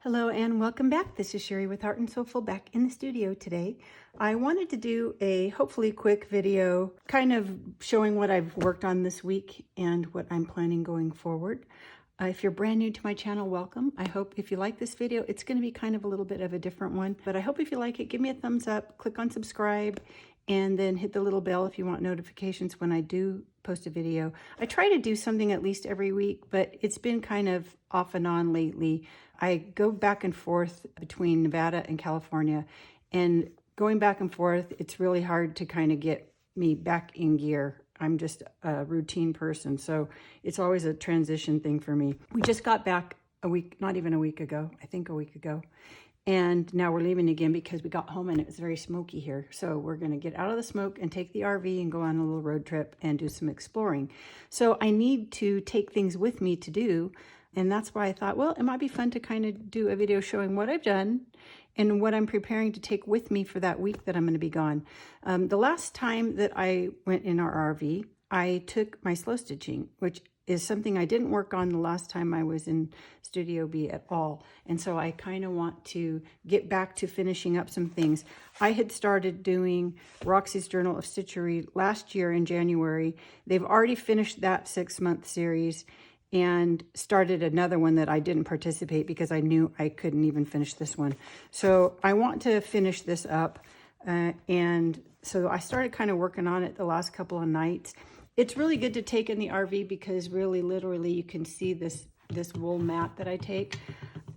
Hello and welcome back. This is Sherry with Heart and Soulful back in the studio today. I wanted to do a hopefully quick video kind of showing what I've worked on this week and what I'm planning going forward. If you're brand new to my channel, welcome. I hope if you like this video, it's going to be kind of a little bit of a different one, but I hope if you like it, give me a thumbs up, click on subscribe, and then hit the little bell if you want notifications when I do post a video. I try to do something at least every week, but it's been kind of off and on lately. I go back and forth between Nevada and California, and going back and forth, it's really hard to kind of get me back in gear. I'm just a routine person, so it's always a transition thing for me. We just got back a week, not even a week ago, I think a week ago. And now we're leaving again because we got home and it was very smoky here. So we're going to get out of the smoke and take the RV and go on a little road trip and do some exploring. So I need to take things with me to do. And that's why I thought, well, it might be fun to kind of do a video showing what I've done and what I'm preparing to take with me for that week that I'm going to be gone. The last time that I went in our RV, I took my slow stitching, which is something I didn't work on the last time I was in Studio B at all. And so I kind of want to get back to finishing up some things. I had started doing Roxy's Journal of Stitchery last year in January. They've already finished that 6-month series and started another one that I didn't participate because I knew I couldn't even finish this one. So I want to finish this up. And so I started kind of working on it the last couple of nights. It's really good to take in the RV because really literally you can see this wool mat that I take.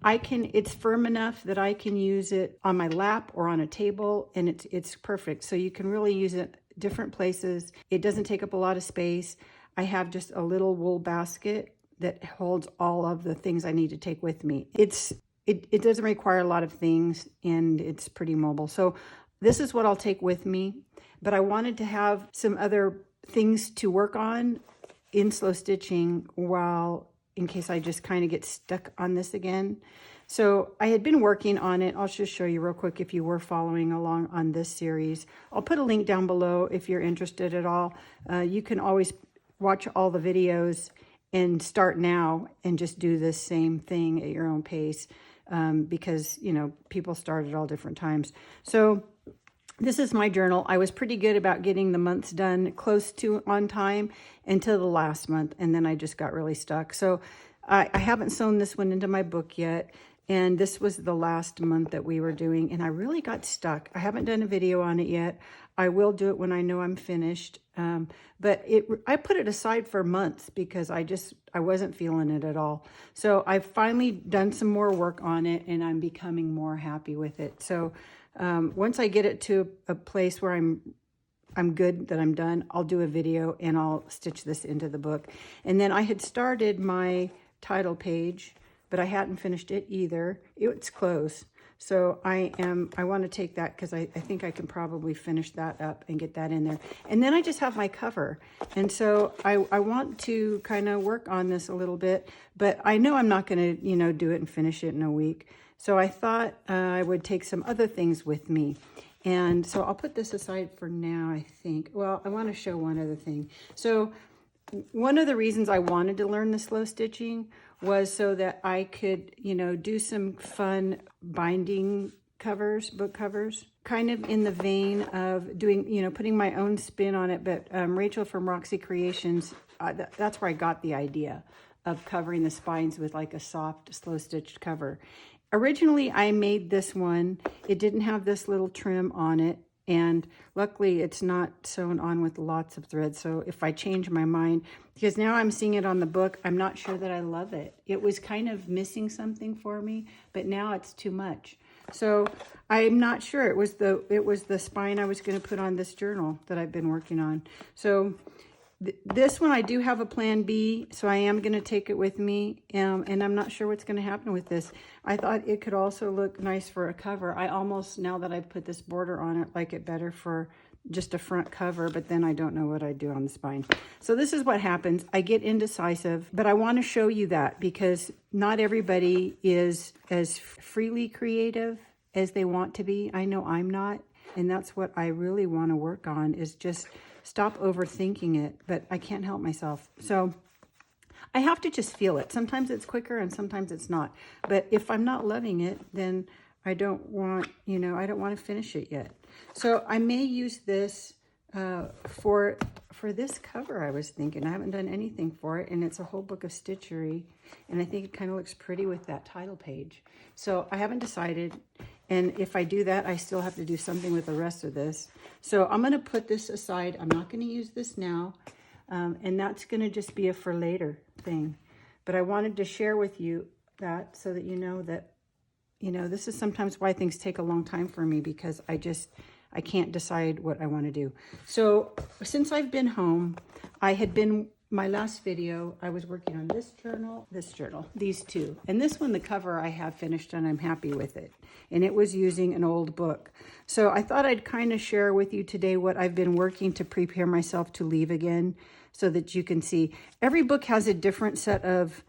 It's firm enough that I can use it on my lap or on a table, and it's perfect. So you can really use it different places. It doesn't take up a lot of space. I have just a little wool basket that holds all of the things I need to take with me. It doesn't require a lot of things, and it's pretty mobile. So this is what I'll take with me, but I wanted to have some other things to work on in slow stitching in case I just kind of get stuck on this again. So I had been working on it. I'll just show you real quick if you were following along on this series. I'll put a link down below if you're interested at all. You can always watch all the videos and start now and just do this same thing at your own pace because, you know, people start at all different times. So this is my journal. I was pretty good about getting the months done close to on time until the last month, and then I just got really stuck. So I haven't sewn this one into my book yet, and this was the last month that we were doing, and I really got stuck. I haven't done a video on it yet. I will do it when I know I'm finished, but I put it aside for months because I wasn't feeling it at all. So I've finally done some more work on it, and I'm becoming more happy with it. So once I get it to a place where I'm good, that I'm done, I'll do a video and I'll stitch this into the book. And then I had started my title page, but I hadn't finished it either. It's close. So I want to take that because I think I can probably finish that up and get that in there. And then I just have my cover. And so I want to kind of work on this a little bit, but I know I'm not going to, do it and finish it in a week. So I thought I would take some other things with me. And so I'll put this aside for now, I think. Well, I want to show one other thing. So one of the reasons I wanted to learn the slow stitching was so that I could, do some fun binding covers, book covers, kind of in the vein of doing, putting my own spin on it. But Rachel from Roxy Creations, that's where I got the idea of covering the spines with like a soft, slow stitched cover. Originally, I made this one. It didn't have this little trim on it, and luckily it's not sewn on with lots of thread. So if I change my mind, because now I'm seeing it on the book, I'm not sure that I love it. It was kind of missing something for me, but now it's too much. So I'm not sure. It was the spine I was going to put on this journal that I've been working on. So this one, I do have a plan B, so I am going to take it with me, and I'm not sure what's going to happen with this. I thought it could also look nice for a cover. I almost, now that I've put this border on it, like it better for just a front cover, but then I don't know what I'd do on the spine. So this is what happens. I get indecisive, but I want to show you that because not everybody is as freely creative as they want to be. I know I'm not, and that's what I really want to work on, is just stop overthinking it, but I can't help myself. So I have to just feel it. Sometimes it's quicker and sometimes it's not. But if I'm not loving it, then I don't want, I don't want to finish it yet. So I may use this for this cover. I was thinking, I haven't done anything for it, and it's a whole book of stitchery, and I think it kind of looks pretty with that title page. So I haven't decided, and if I do that, I still have to do something with the rest of this. So I'm going to put this aside. I'm not going to use this now, and that's going to just be a for later thing. But I wanted to share with you that so that you know that, this is sometimes why things take a long time for me, because I can't decide what I want to do. So since I've been home, my last video, I was working on this journal, these two. And this one, the cover I have finished and I'm happy with it. And it was using an old book. So I thought I'd kind of share with you today what I've been working to prepare myself to leave again, so that you can see. Every book has a different set of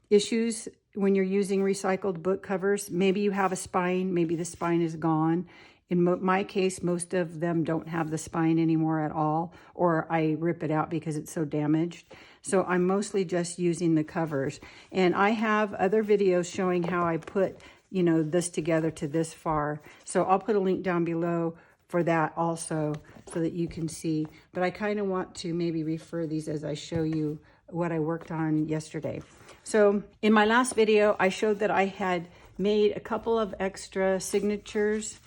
issues when you're using recycled book covers. Maybe you have a spine, maybe the spine is gone. In my case, most of them don't have the spine anymore at all, or I rip it out because it's so damaged. So I'm mostly just using the covers. And I have other videos showing how I put, this together to this far. So I'll put a link down below for that also, so that you can see. But I kind of want to maybe refer these as I show you what I worked on yesterday. So in my last video, I showed that I had made a couple of extra signatures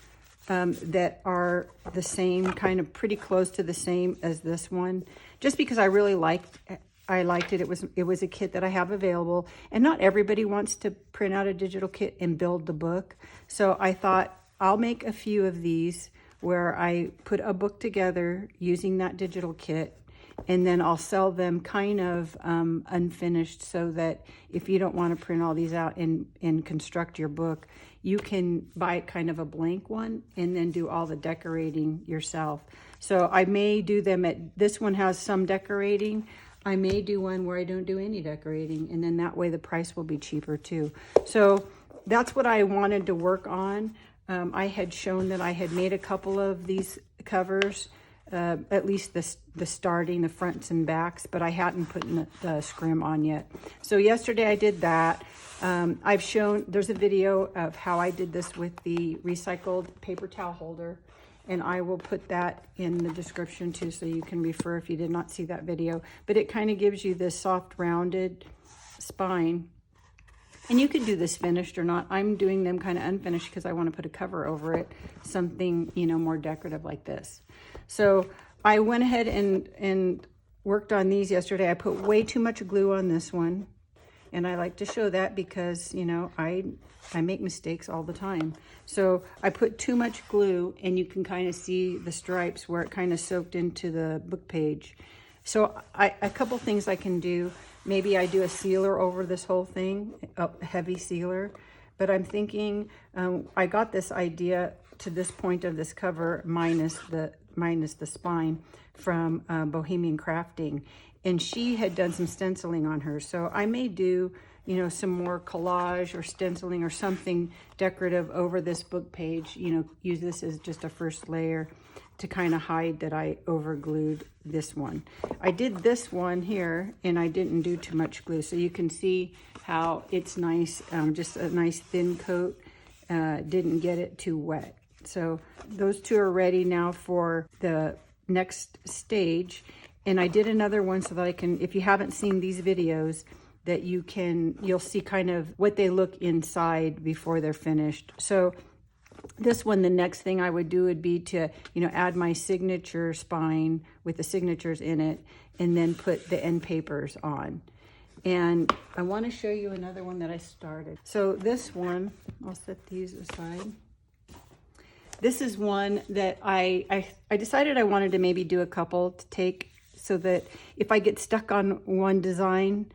that are the same, kind of pretty close to the same as this one, just because I really liked it. It was a kit that I have available, and not everybody wants to print out a digital kit and build the book. So I thought I'll make a few of these where I put a book together using that digital kit, and then I'll sell them kind of unfinished, so that if you don't want to print all these out and construct your book, you can buy kind of a blank one and then do all the decorating yourself. So I may do them this one has some decorating. I may do one where I don't do any decorating, and then that way the price will be cheaper too. So that's what I wanted to work on. I had shown that I had made a couple of these covers, at least the starting, the fronts and backs, but I hadn't put the scrim on yet. So yesterday I did that. I've shown, there's a video of how I did this with the recycled paper towel holder, and I will put that in the description too, so you can refer if you did not see that video. But it kind of gives you this soft rounded spine, and you could do this finished or not. I'm doing them kind of unfinished because I want to put a cover over it, something more decorative like this. So I went ahead and worked on these yesterday. I put way too much glue on this one, and I like to show that because I make mistakes all the time. So I put too much glue, and you can kind of see the stripes where it kind of soaked into the book page. So a couple things I can do. Maybe I do a sealer over this whole thing, a heavy sealer. But I'm thinking, I got this idea to this point of this cover minus the spine from Bohemian Crafting, and she had done some stenciling on her. So I may do some more collage or stenciling or something decorative over this book page, use this as just a first layer to kind of hide that I overglued this one. I did this one here, and I didn't do too much glue, so you can see how it's nice, just a nice thin coat, didn't get it too wet. So those two are ready now for the next stage. And I did another one so that I can, if you haven't seen these videos, that you'll see kind of what they look inside before they're finished. So this one, the next thing I would do would be to, add my signature spine with the signatures in it, and then put the end papers on. And I want to show you another one that I started. So this one, I'll set these aside. This is one that I decided I wanted to maybe do a couple to take, so that if I get stuck on one design,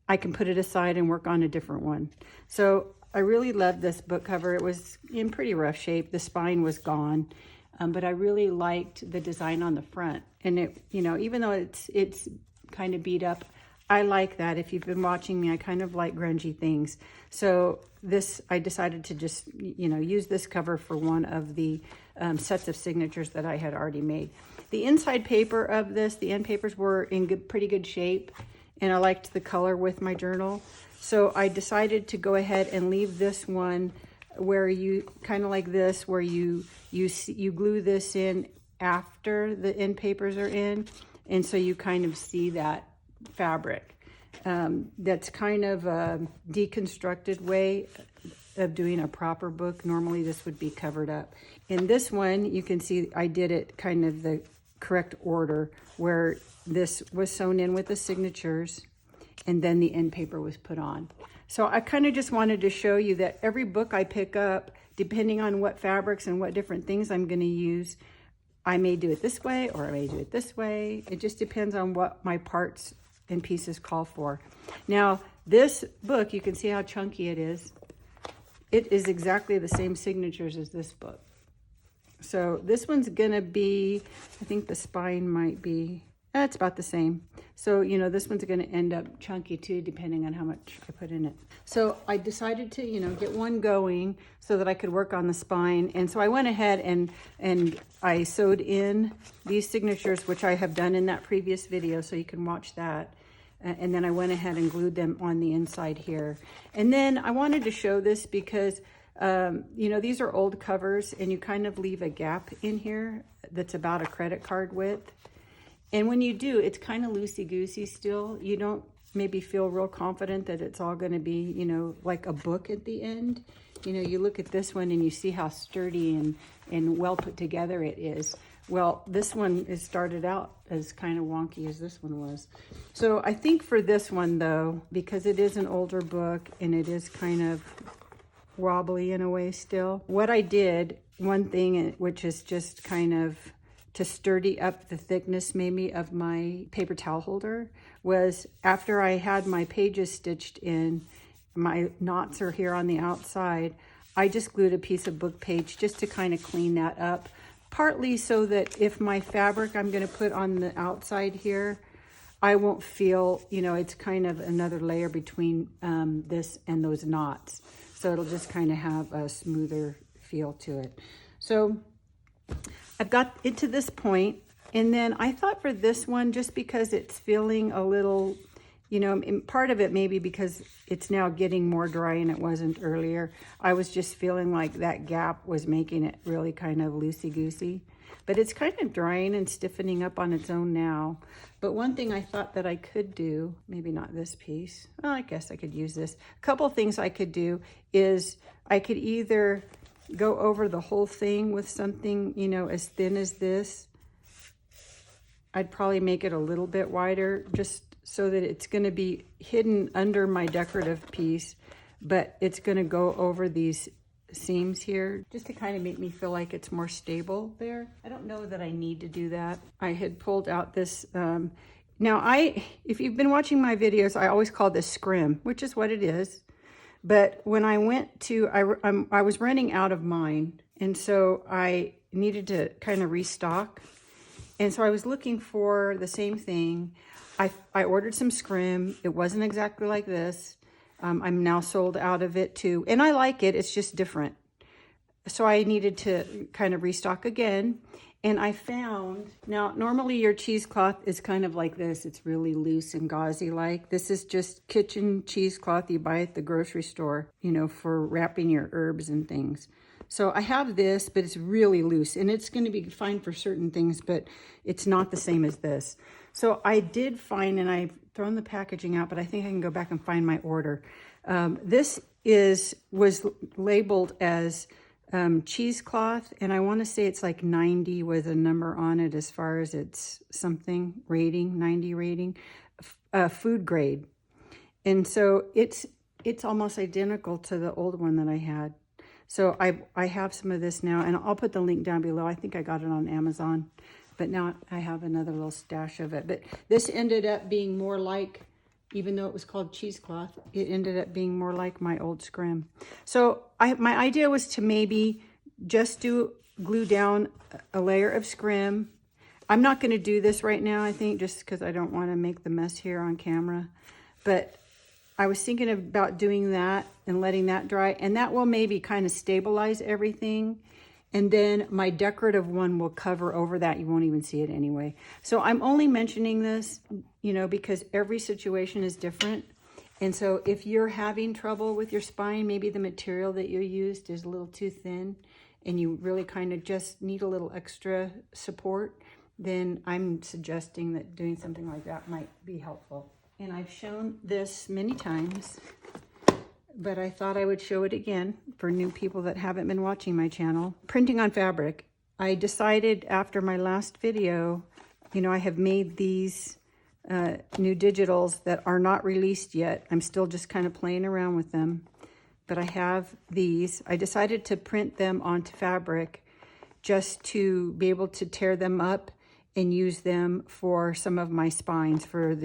I can put it aside and work on a different one. So I really love this book cover. It was in pretty rough shape. The spine was gone, but I really liked the design on the front. And it, even though it's kind of beat up, I like that. If you've been watching me, I kind of like grungy things. So I decided to just, use this cover for one of the sets of signatures that I had already made. The inside paper of this, the end papers were in pretty good shape. and I liked the color with my journal. So I decided to go ahead and leave this one where you kind of like this, where you glue this in after the end papers are in, and so you kind of see that fabric. That's kind of a deconstructed way of doing a proper book. Normally this would be covered up. In this one, you can see I did it kind of the correct order, where this was sewn in with the signatures and then the end paper was put on. So I kind of just wanted to show you that every book I pick up, depending on what fabrics and what different things I'm going to use, I may do it this way or I may do it this way. It just depends on what my parts and pieces call for. Now, this book, you can see how chunky it is. It is exactly the same signatures as this book. So this one's gonna be, I think the spine might be, it's about the same. So, you know, this one's gonna end up chunky too, depending on how much I put in it. So I decided to, you know, get one going so that I could work on the spine. And so I went ahead and I sewed in these signatures, which I have done in that previous video, so you can watch that. And then I went ahead and glued them on the inside here. And then I wanted to show this because, you know, these are old covers and you kind of leave a gap in here that's about a credit card width. And when you do, it's kind of loosey-goosey still. You don't maybe feel real confident that it's all gonna be, you know, like a book at the end. You know, you look at this one and you see how sturdy and well put together it is. Well, this one is started out as kind of wonky as this one was. So I think for this one though, because it is an older book and it is kind of wobbly in a way still, what I did, one thing which is just kind of to sturdy up the thickness maybe of my paper towel holder, was after I had my pages stitched in, my knots are here on the outside, I just glued a piece of book page just to kind of clean that up. Partly so that if my fabric I'm going to put on the outside here, I won't feel, you know, it's kind of another layer between this and those knots. So it'll just kind of have a smoother feel to it. So I've got it to this point, and then I thought for this one, just because it's feeling a little, you know, part of it maybe because it's now getting more dry and it wasn't earlier, I was just feeling like that gap was making it really kind of loosey-goosey. But it's kind of drying and stiffening up on its own now. But one thing I thought that I could do, maybe not this piece, well, I guess I could use this. A couple things I could do is I could either go over the whole thing with something, you know, as thin as this. I'd probably make it a little bit wider, just so that it's going to be hidden under my decorative piece, but it's going to go over these seams here, just to kind of make me feel like it's more stable there. I don't know that I need to do that. I had pulled out this, now if you've been watching my videos, I always call this scrim, which is what it is. But when I went to, I was running out of mine, and so I needed to kind of restock. And so I was looking for the same thing. I ordered some scrim. It wasn't exactly like this. I'm now sold out of it too. And I like it, it's just different. So I needed to kind of restock again. And I found, now normally your cheesecloth is kind of like this. It's really loose and gauzy like. This is just kitchen cheesecloth you buy at the grocery store, you know, for wrapping your herbs and things. So I have this, but it's really loose and it's going to be fine for certain things, but it's not the same as this. So I did find, and I've thrown the packaging out, but I think I can go back and find my order. This was labeled as cheesecloth, and I want to say it's like 90 with a number on it as far as its something rating, 90 rating, food grade. And so it's almost identical to the old one that I had. So I have some of this now, and I'll put the link down below. I think I got it on Amazon, but now I have another little stash of it. But this ended up being more like, even though it was called cheesecloth, it ended up being more like my old scrim. So my idea was to maybe just glue down a layer of scrim. I'm not going to do this right now, I think, just because I don't want to make the mess here on camera. But I was thinking about doing that and letting that dry, and that will maybe kind of stabilize everything. And then my decorative one will cover over that. You won't even see it anyway. So I'm only mentioning this, you know, because every situation is different. And so if you're having trouble with your spine, maybe the material that you used is a little too thin and you really kind of just need a little extra support, then I'm suggesting that doing something like that might be helpful. And I've shown this many times, but I thought I would show it again for new people that haven't been watching my channel. Printing on fabric. I decided after my last video, you know, I have made these new digitals that are not released yet. I'm still just kind of playing around with them, but I have these. I decided to print them onto fabric just to be able to tear them up and use them for some of my spines for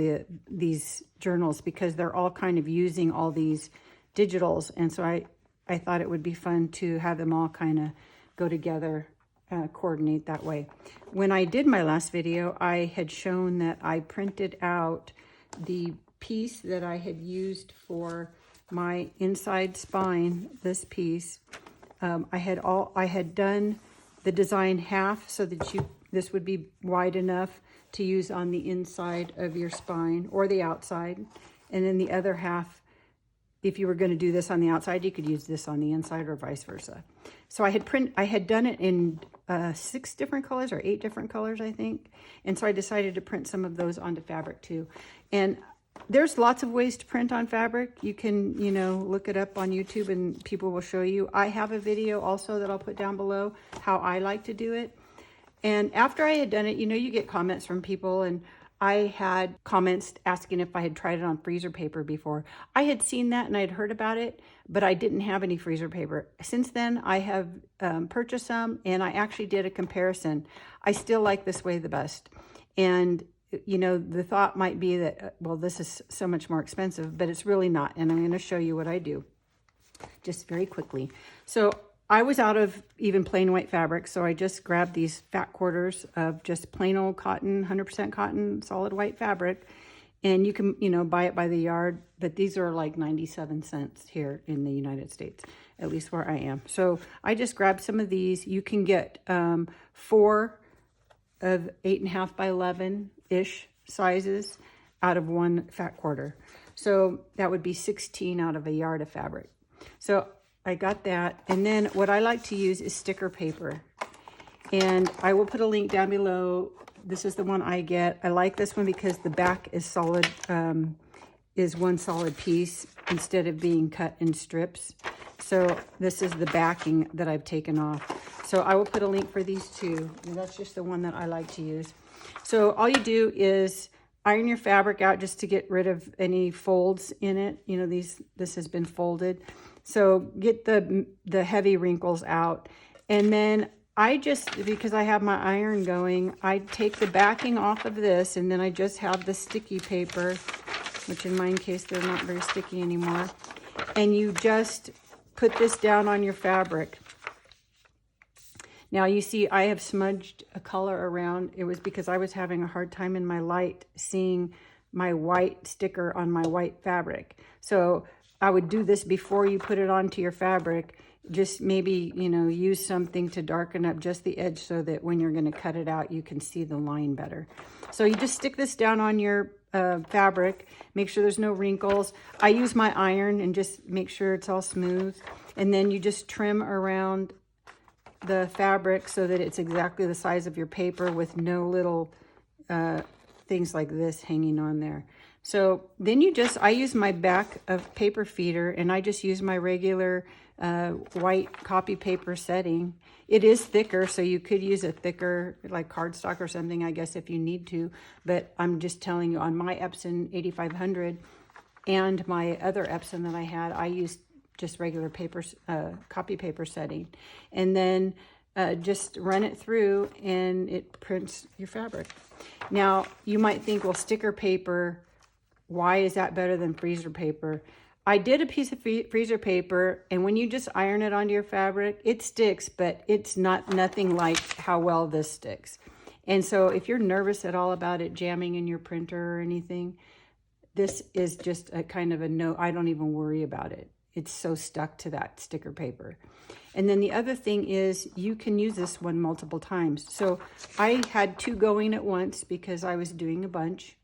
these journals, because they're all kind of using all these digitals. And so I thought it would be fun to have them all kind of go together, coordinate that way. When I did my last video, I had shown that I printed out the piece that I had used for my inside spine, this piece. I had done the design half so that this would be wide enough to use on the inside of your spine or the outside. And then the other half, if you were going to do this on the outside, you could use this on the inside or vice versa. So I had done it in 6 different colors or 8 different colors, I think. And so I decided to print some of those onto fabric too. And there's lots of ways to print on fabric. You can, you know, look it up on YouTube and people will show you. I have a video also that I'll put down below how I like to do it. And after I had done it, you know, you get comments from people, and I had comments asking if I had tried it on freezer paper before. I had seen that and I had heard about it, but I didn't have any freezer paper. Since then, I have purchased some, and I actually did a comparison. I still like this way the best. And, you know, the thought might be that, well, this is so much more expensive, but it's really not. And I'm going to show you what I do just very quickly. So I was out of even plain white fabric, so I just grabbed these fat quarters of just plain old cotton, 100% cotton, solid white fabric. And you can, you know, buy it by the yard, but these are like 97 cents here in the United States, at least where I am. So I just grabbed some of these. You can get 4 of 8.5 by 11-ish sizes out of 1 fat quarter. So that would be 16 out of a yard of fabric. So I got that. And then what I like to use is sticker paper. And I will put a link down below. This is the one I get. I like this one because the back is solid, is one solid piece instead of being cut in strips. So this is the backing that I've taken off. So I will put a link for these two. And that's just the one that I like to use. So all you do is iron your fabric out just to get rid of any folds in it. You know, this has been folded. So get the heavy wrinkles out. And then I just, because I have my iron going, I take the backing off of this, and then I just have the sticky paper, which in my case, they're not very sticky anymore. And you just put this down on your fabric. Now you see I have smudged a color around. It was because I was having a hard time in my light seeing my white sticker on my white fabric. So I would do this before you put it onto your fabric. Just maybe, you know, use something to darken up just the edge so that when you're going to cut it out, you can see the line better. So you just stick this down on your fabric. Make sure there's no wrinkles. I use my iron and just make sure it's all smooth. And then you just trim around the fabric so that it's exactly the size of your paper with no little things like this hanging on there. So then I use my back of paper feeder, and I just use my regular white copy paper setting. It is thicker, so you could use a thicker, like cardstock or something, I guess, if you need to. But I'm just telling you, on my Epson 8500 and my other Epson that I had, I used just regular paper, copy paper setting. And then just run it through, and it prints your fabric. Now, you might think, well, sticker paper, why is that better than freezer paper? I did a piece of freezer paper, and when you just iron it onto your fabric, it sticks, but it's nothing like how well this sticks. And so if you're nervous at all about it jamming in your printer or anything, this is just a kind of a no, I don't even worry about it. it's so stuck to that sticker paper. And then the other thing is you can use this one multiple times. So I had 2 going at once because I was doing a bunch.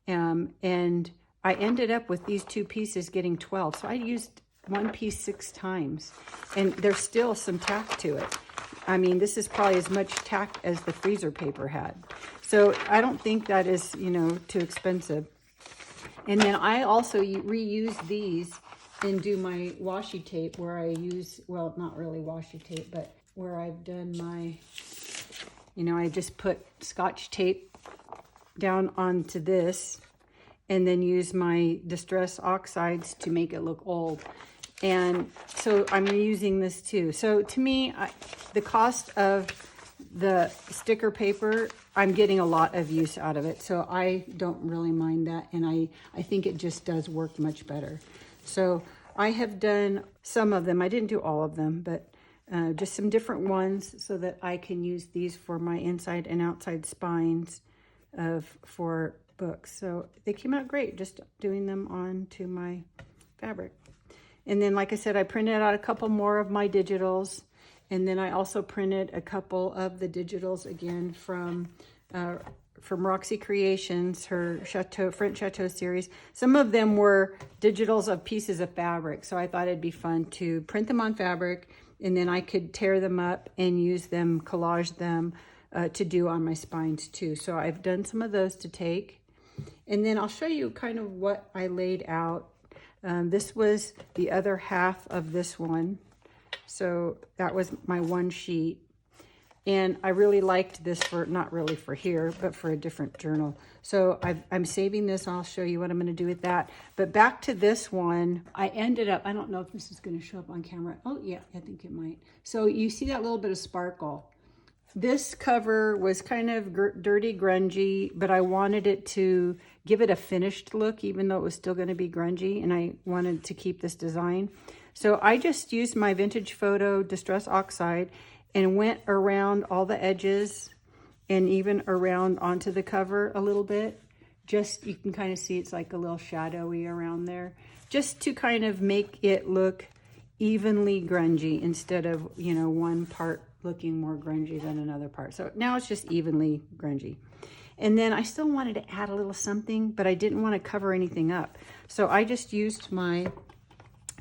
And I ended up with these 2 pieces getting 12. So I used 1 piece 6 times. And there's still some tack to it. I mean, this is probably as much tack as the freezer paper had. So I don't think that is, you know, too expensive. And then I also reuse these and do my washi tape where I use, well, not really washi tape, but where I've done my, you know, I just put Scotch tape down onto this and then use my Distress Oxides to make it look old. And so I'm reusing this too. So to me, the cost of the sticker paper, I'm getting a lot of use out of it. So I don't really mind that. And I think it just does work much better. So I have done some of them. I didn't do all of them, but just some different ones so that I can use these for my inside and outside spines for books. So they came out great just doing them onto my fabric. And then, like I said, I printed out a couple more of my digitals. And then I also printed a couple of the digitals again from Roxy Creations, her French Chateau series. Some of them were digitals of pieces of fabric. So I thought it'd be fun to print them on fabric, and then I could tear them up and use them, collage them to do on my spines too. So I've done some of those to take. And then I'll show you kind of what I laid out. This was the other half of this one. So that was my one sheet. And I really liked this for, not really for here, but for a different journal. So I'm saving this. I'll show you what I'm going to do with that. But back to this one, I ended up, I don't know if this is going to show up on camera. Oh yeah, I think it might. So you see that little bit of sparkle. This cover was kind of dirty, grungy, but I wanted it to give it a finished look, even though it was still going to be grungy. And I wanted to keep this design. So I just used my Vintage Photo Distress Oxide and went around all the edges and even around onto the cover a little bit. Just, you can kind of see it's like a little shadowy around there, just to kind of make it look evenly grungy instead of, you know, one part looking more grungy than another part. So now it's just evenly grungy. And then I still wanted to add a little something, but I didn't want to cover anything up. So I just used my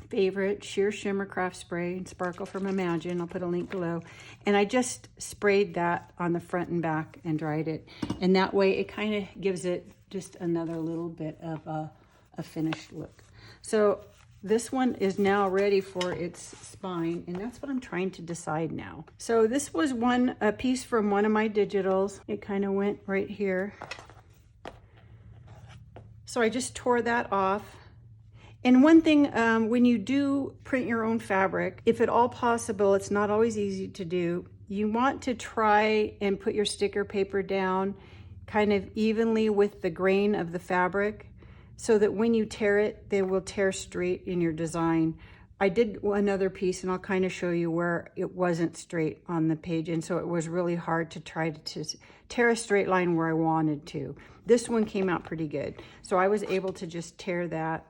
favorite sheer shimmer craft spray and sparkle from Imagine. I'll put a link below. And I just sprayed that on the front and back and dried it. And that way it kind of gives it just another little bit of a finished look. So this one is now ready for its spine, and that's what I'm trying to decide now. So this was a piece from one of my digitals. It kind of went right here. So I just tore that off. And one thing, when you do print your own fabric, if at all possible, it's not always easy to do, you want to try and put your sticker paper down kind of evenly with the grain of the fabric so that when you tear it, they will tear straight in your design. I did another piece and I'll kind of show you where it wasn't straight on the page. And so it was really hard to try to tear a straight line where I wanted to. This one came out pretty good. So I was able to just tear that.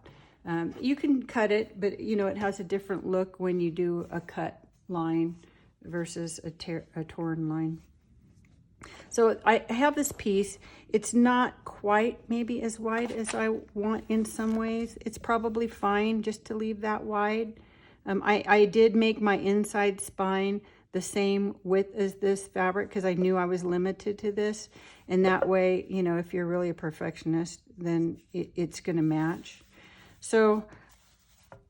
You can cut it, but you know, it has a different look when you do a cut line versus a torn line. So I have this piece. It's not quite maybe as wide as I want in some ways. It's probably fine just to leave that wide. I did make my inside spine the same width as this fabric because I knew I was limited to this. And that way, you know, if you're really a perfectionist, then it's going to match. So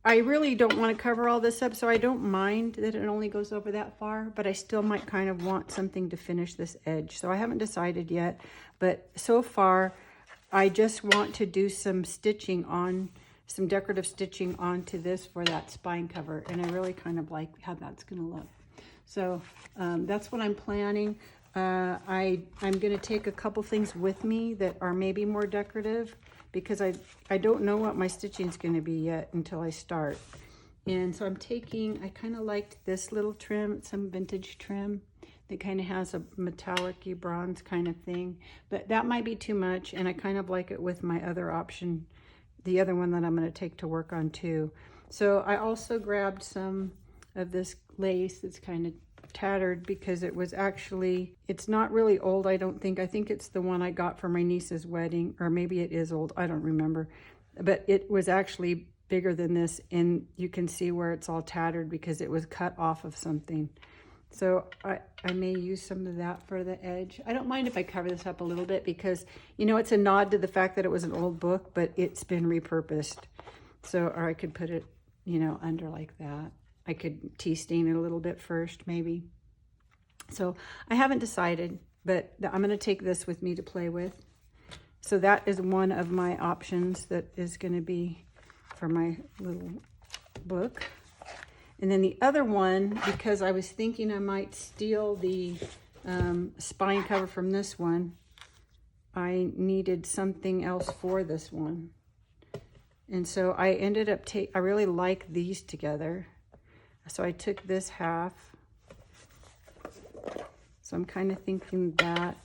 I really don't want to cover all this up, so I don't mind that it only goes over that far, but I still might kind of want something to finish this edge. So I haven't decided yet, but so far I just want to do some stitching on, some decorative stitching onto this for that spine cover, and I really kind of like how that's going to look. So that's what I'm planning. I'm going to take a couple things with me that are maybe more decorative, because I don't know what my stitching is going to be yet until I start. And so I'm taking, I kind of liked this little trim, some vintage trim that kind of has a metallic-y bronze kind of thing, but that might be too much, and I kind of like it with my other option, the other one that I'm going to take to work on too. So I also grabbed some of this lace that's kind of tattered because it was actually, it's not really old, I don't think. I think it's the one I got for my niece's wedding, or maybe it is old, I don't remember. But it was actually bigger than this, and you can see where it's all tattered because it was cut off of something. So I may use some of that for the edge. I don't mind if I cover this up a little bit because, you know, it's a nod to the fact that it was an old book, but it's been repurposed. So, or I could put it, you know, under like that. I could tea stain it a little bit first, maybe. So I haven't decided, but I'm going to take this with me to play with. So that is one of my options that is going to be for my little book. And then the other one, because I was thinking I might steal the spine cover from this one, I needed something else for this one. And so I ended up I really like these together. So I took this half. So I'm kind of thinking that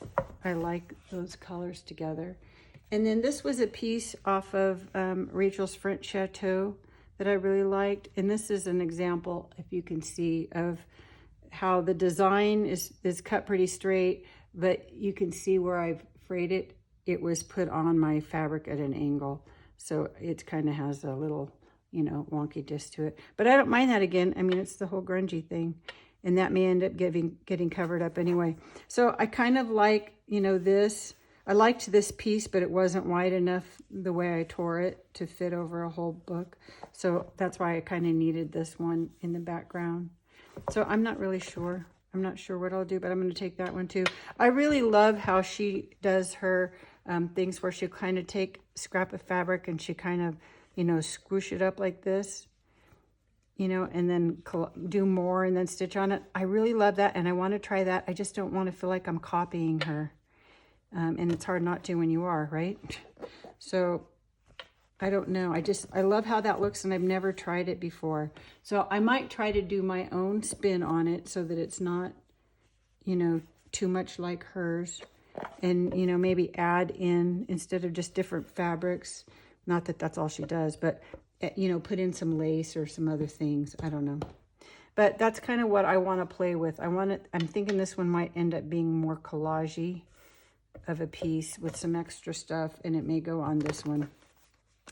I like those colors together. And then this was a piece off of Rachel's French Chateau that I really liked. And this is an example, if you can see, of how the design is cut pretty straight, but you can see where I've frayed it. It was put on my fabric at an angle. So it kind of has a little, you know, wonkiness to it. But I don't mind that again. I mean, it's the whole grungy thing. And that may end up getting covered up anyway. So I kind of like, you know, this. I liked this piece, but it wasn't wide enough the way I tore it to fit over a whole book. So that's why I kind of needed this one in the background. So I'm not really sure. I'm not sure what I'll do, but I'm going to take that one too. I really love how she does her things where she'll kind of take scrap of fabric and she kind of, you know, squish it up like this, you know, and then do more and then stitch on it. I really love that, and I want to try that. I just don't want to feel like I'm copying her. And it's hard not to when you are, right? So I don't know. I love how that looks, and I've never tried it before. So I might try to do my own spin on it so that it's not, you know, too much like hers. And, you know, maybe add in, instead of just different fabrics, not that that's all she does, but, you know, put in some lace or some other things. I don't know. But that's kind of what I want to play with. I'm thinking this one might end up being more collage-y of a piece with some extra stuff, and it may go on this one.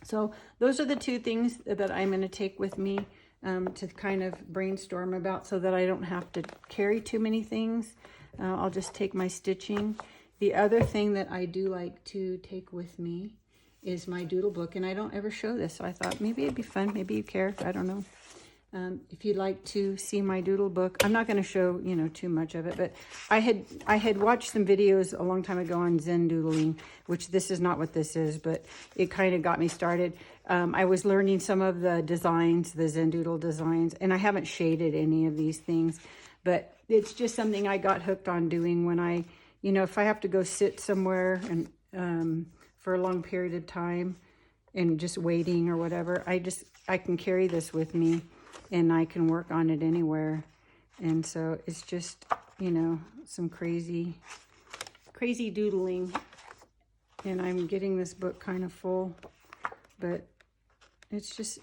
So those are the two things that I'm going to take with me to kind of brainstorm about, so that I don't have to carry too many things. I'll just take my stitching. The other thing that I do like to take with me is my doodle book, and I don't ever show this, so I thought maybe it'd be fun. Maybe you care. I don't know. If you'd like to see my doodle book, I'm not going to show, you know, too much of it, but I had watched some videos a long time ago on Zen doodling, which this is not what this is, but it kind of got me started. I was learning some of the designs, the Zen doodle designs, and I haven't shaded any of these things, but it's just something I got hooked on doing when I, you know, if I have to go sit somewhere and for a long period of time and just waiting or whatever, I can carry this with me. And I can work on it anywhere. And so it's just, you know, some crazy doodling. And I'm getting this book kind of full. But it's just,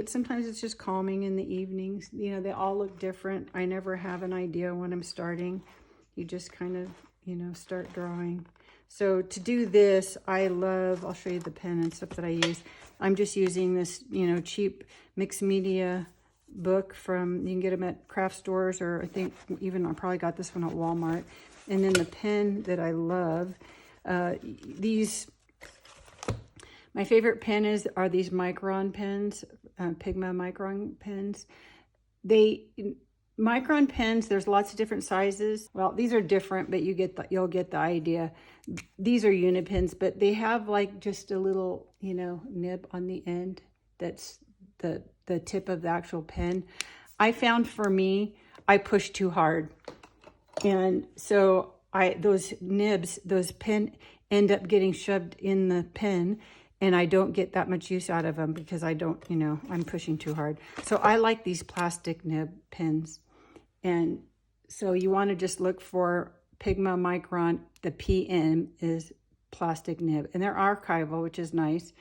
sometimes it's just calming in the evenings. You know, they all look different. I never have an idea when I'm starting. You just kind of, you know, start drawing. So to do this, I'll show you the pen and stuff that I use. I'm just using this, you know, cheap mixed media book you can get them at craft stores, or I think even I probably got this one at Walmart. And then the pen that I love, my favorite pen are these Micron pens, Pigma Micron pens. Micron pens, there's lots of different sizes. Well, these are different, but you'll get the idea. These are unipens, but they have like just a little, you know, nib on the end. That's the tip of the actual pen. I found for me, I push too hard. And so those nibs, those pen end up getting shoved in the pen, and I don't get that much use out of them because I don't, you know, I'm pushing too hard. So I like these plastic nib pens. And so you want to just look for Pigma Micron. The PM is plastic nib, and they're archival, which is nice.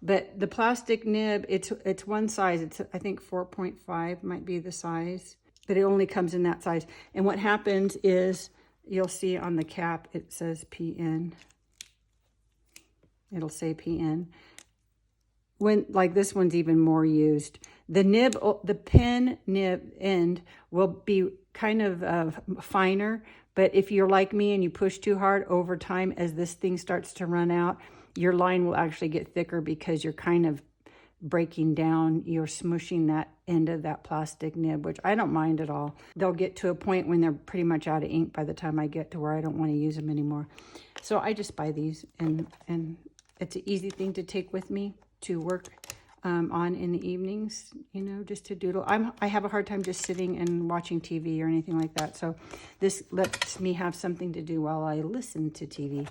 But the plastic nib, it's one size. It's, I think 4.5 might be the size, but it only comes in that size. And what happens is, you'll see on the cap, it says PN. It'll say PN. When, like this one's even more used. The nib, the pen nib end will be kind of finer, but if you're like me and you push too hard over time, as this thing starts to run out, your line will actually get thicker because you're kind of breaking down, you're smushing that end of that plastic nib, which I don't mind at all. They'll get to a point when they're pretty much out of ink by the time I get to where I don't want to use them anymore. So I just buy these, and it's an easy thing to take with me to work on in the evenings, you know, just to doodle. I have a hard time just sitting and watching TV or anything like that. So this lets me have something to do while I listen to TV.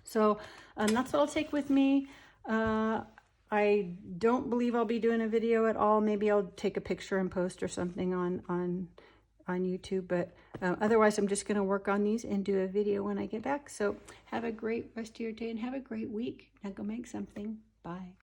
So that's what I'll take with me. I don't believe I'll be doing a video at all. Maybe I'll take a picture and post or something on YouTube. But otherwise, I'm just going to work on these and do a video when I get back. So have a great rest of your day and have a great week. Now go make something. Bye.